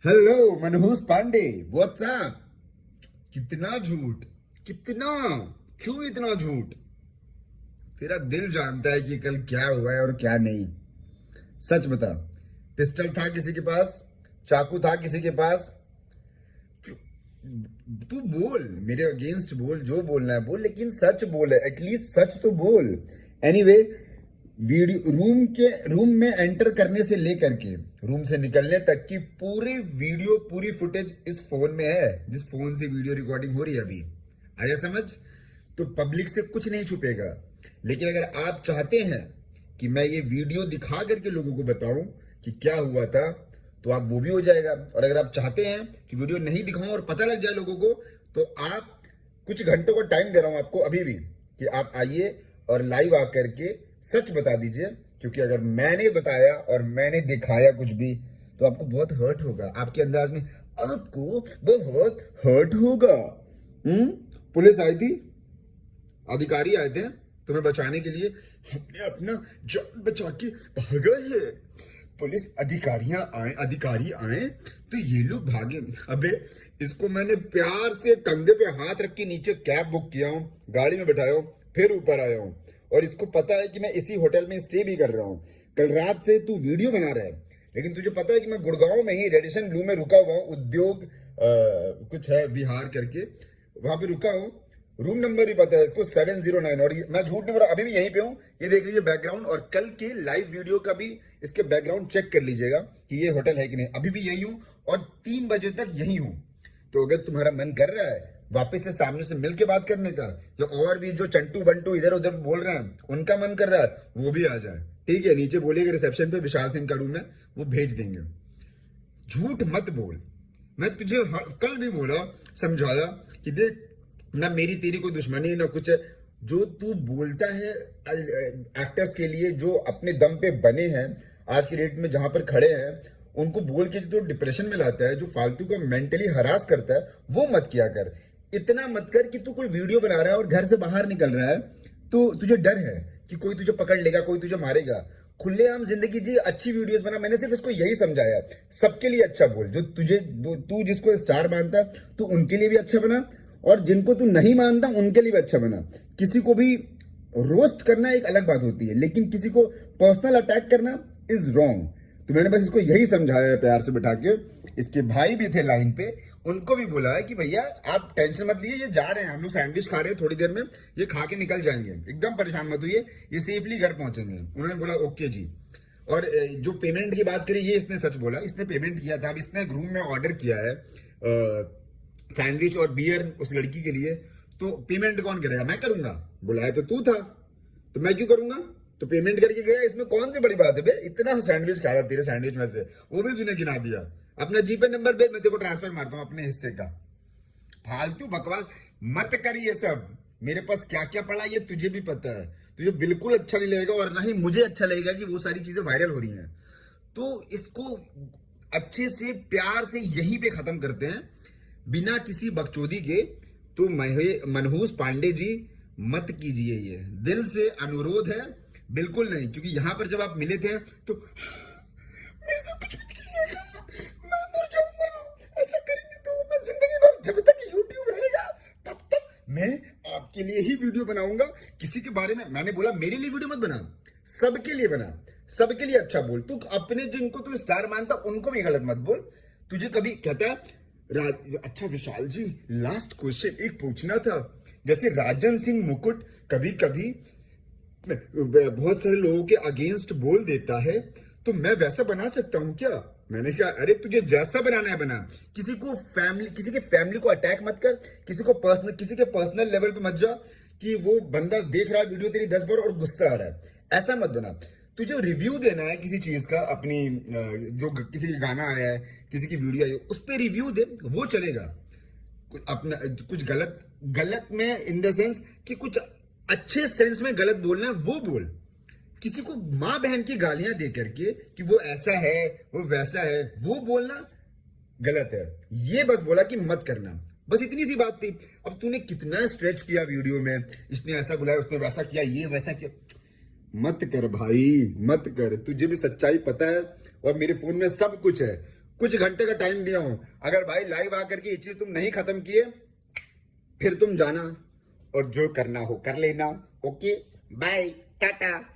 Hello मनहूस Pandey, WhatsApp. कितना झूठ, कितना, क्यों इतना झूठ? तेरा दिल जानता है कि कल क्या हुआ है और क्या नहीं। सच बता, पिस्टल था किसी के पास? चाकू था किसी के पास? क्यों- तू बोल, मेरे अगेंस्ट बोल, जो बोलना है बोल, लेकिन सच बोल, एटलीस्ट सच तो बोल। एनीवे, वीडियो रूम में एंटर करने से लेकर के रूम से निकलने तक की पूरी वीडियो, पूरी फुटेज इस फोन में है, जिस फोन से वीडियो रिकॉर्डिंग हो रही है अभी। आया समझ? तो पब्लिक से कुछ नहीं छुपेगा। लेकिन अगर आप चाहते हैं कि मैं ये वीडियो दिखा करके लोगों को बताऊं कि क्या हुआ था, तो आप वो भी हो जाएगा। और अगर आप चाहते हैं कि वीडियो नहीं दिखाऊं और पता लग जाए लोगों को, तो आप कुछ घंटों का टाइम दे रहा हूं आपको अभी भी, कि आप आइए और लाइव आकर के सच बता दीजिए। क्योंकि अगर मैंने बताया और मैंने दिखाया कुछ भी, तो आपको बहुत हर्ट होगा, आपके अंदाज में आपको बहुत हर्ट होगा। पुलिस आई थी, अधिकारी आए थे तुम्हें बचाने के लिए। हमने अपना जान बचा के भागा है। पुलिस अधिकारी आए तो ये लोग भागे। अबे, इसको मैंने प्यार से कंधे पे हाथ रख के नीचे कैब बुक किया हूँ, गाड़ी में बैठाया हूँ, फिर ऊपर आया हूँ। और इसको पता है कि मैं इसी होटल में स्टे भी कर रहा हूँ। कल रात से तू वीडियो बना रहा है, लेकिन तुझे पता है कि मैं गुड़गांव में ही रेडिसन ब्लू में रुका हुआ हूँ। उद्योग कुछ है विहार करके, वहां पे रुका हूँ। रूम नंबर भी पता है इसको, 709। और मैं झूठ नहीं बोल रहा, अभी भी यहीं पे हूँ। ये देख लीजिए बैकग्राउंड, और कल के लाइव वीडियो का भी इसके बैकग्राउंड चेक कर लीजिएगा कि ये होटल है कि नहीं। अभी भी यही हूँ और 3 बजे तक यही हूँ। तो अगर तुम्हारा मन कर रहा है वापस से सामने से मिल के बात करने का, या और भी जो चंटू बंटू इधर उधर बोल रहे हैं उनका मन कर रहा है, वो भी आ जाए। ठीक है, नीचे बोलिएगा रिसेप्शन पे विशाल सिंह का रूम है, वो भेज देंगे। झूठ मत बोल। मैं तुझे कल भी बोला, समझाया कि देख, ना मेरी तेरी कोई दुश्मनी ना कुछ है। जो तू बोलता है एक्टर्स के लिए जो अपने दम पे बने हैं, आज की डेट में जहां पर खड़े हैं, उनको बोल के जो डिप्रेशन में लाता है, जो फालतू को मेंटली हरास करता है, वो मत किया कर। इतना मत कर कि तू कोई वीडियो बना रहा है और घर से बाहर निकल रहा है तो तुझे डर है कि कोई तुझे पकड़ लेगा, कोई तुझे मारेगा। खुलेआम जिंदगी जी, अच्छी वीडियोस बना। मैंने सिर्फ इसको यही समझाया, सबके लिए अच्छा बोल। जो तू जिसको स्टार मानता है, तू उनके लिए भी अच्छा बना, और जिनको तू नहीं मानता उनके लिए भी अच्छा बना। किसी को भी रोस्ट करना एक अलग बात होती है, लेकिन किसी को पर्सनल अटैक करना इज रॉन्ग। तो मैंने बस इसको यही समझाया है प्यार से बिठा के। इसके भाई भी थे लाइन पे, उनको भी बोला है कि भैया आप टेंशन मत लीजिए, ये जा रहे हैं, हम लोग सैंडविच खा रहे हैं, थोड़ी देर में ये खा के निकल जाएंगे, एकदम परेशान मत होइए, ये सेफली घर पहुंचेंगे। उन्होंने बोला ओके जी। और जो पेमेंट की बात करी, ये इसने सच बोला, इसने पेमेंट किया था। अब इसने रूम में ऑर्डर किया है सैंडविच और बियर उस लड़की के लिए। तो पेमेंट कौन करेगा? मैं करूंगा, बुलाया तो तू था, तो मैं क्यों करूंगा? तो पेमेंट करके गया, इसमें कौन सी बड़ी बात है बे? इतना सैंडविच खाया तेरे सैंडविच में से, वो भी तूने गिना दिया। अपना जीपे नंबर दे, मैं तेरे को ट्रांसफर मारता हूँ अपने हिस्से का। फालतू बकवास मत कर ये सब। मेरे पास क्या क्या पड़ा ये तुझे भी पता है। तुझे बिल्कुल अच्छा नहीं लगेगा, और ना ही मुझे अच्छा लगेगा कि वो सारी चीजें वायरल हो रही हैं। तो इसको अच्छे से प्यार से यहीं पे खत्म करते हैं, बिना किसी बकचोदी के। तो मनहूस पांडे जी, मत कीजिए ये, दिल से अनुरोध है। बिल्कुल नहीं, क्योंकि यहां पर जब आप मिले थे तो मेरे से कुछ मत कीजिएगा, मैं मर जाऊंगा, ऐसा करेंगे तो मैं जिंदगी भर, जब तक यूट्यूब रहेगा तब तक मैं आपके लिए ही वीडियो बनाऊंगा। किसी के बारे में, मैंने बोला मेरे लिए वीडियो मत बना, सबके लिए बना, सबके लिए अच्छा बोल। तू अपने जिनको तू स्टार मानता उनको भी गलत मत बोल। तुझे कभी कहता है अच्छा विशाल जी, लास्ट क्वेश्चन एक पूछना था। जैसे राजन सिंह मुकुट कभी कभी बहुत सारे लोगों के अगेंस्ट बोल देता है, तो मैं वैसा बना सकता हूं क्या? मैंने कहा अरे तुझे जैसा बनाना है बना। किसी के फैमिली को अटैक मत कर, किसी के पर्सनल लेवल पे मत जा कि वो बंदा देख रहा है वीडियो तेरी 10 बार और गुस्सा आ रहा है, ऐसा मत बना। तुझे रिव्यू देना है किसी चीज का, अपनी जो किसी का गाना आया है, किसी की वीडियो आई है, उस पर रिव्यू दे, वो चलेगा। अपना कुछ गलत गलत में इन द सेंस कि कुछ अच्छे सेंस में गलत बोलना है वो बोल। किसी को मां बहन की गालियां दे करके कि वो ऐसा है वो वैसा है, वो बोलना गलत है। ये बस बोला कि मत करना, बस इतनी सी बात थी। अब तूने कितना स्ट्रेच किया वीडियो में, इसने ऐसा बुलाया, उसने वैसा किया, ये वैसा किया। मत कर भाई, मत कर। तुझे भी सच्चाई पता है, और मेरे फोन में सब कुछ है। कुछ घंटे का टाइम दिया हूं, अगर भाई लाइव आकर के ये चीज तुम नहीं खत्म किए फिर तुम जाना और जो करना हो कर लेना। Okay bye Tata.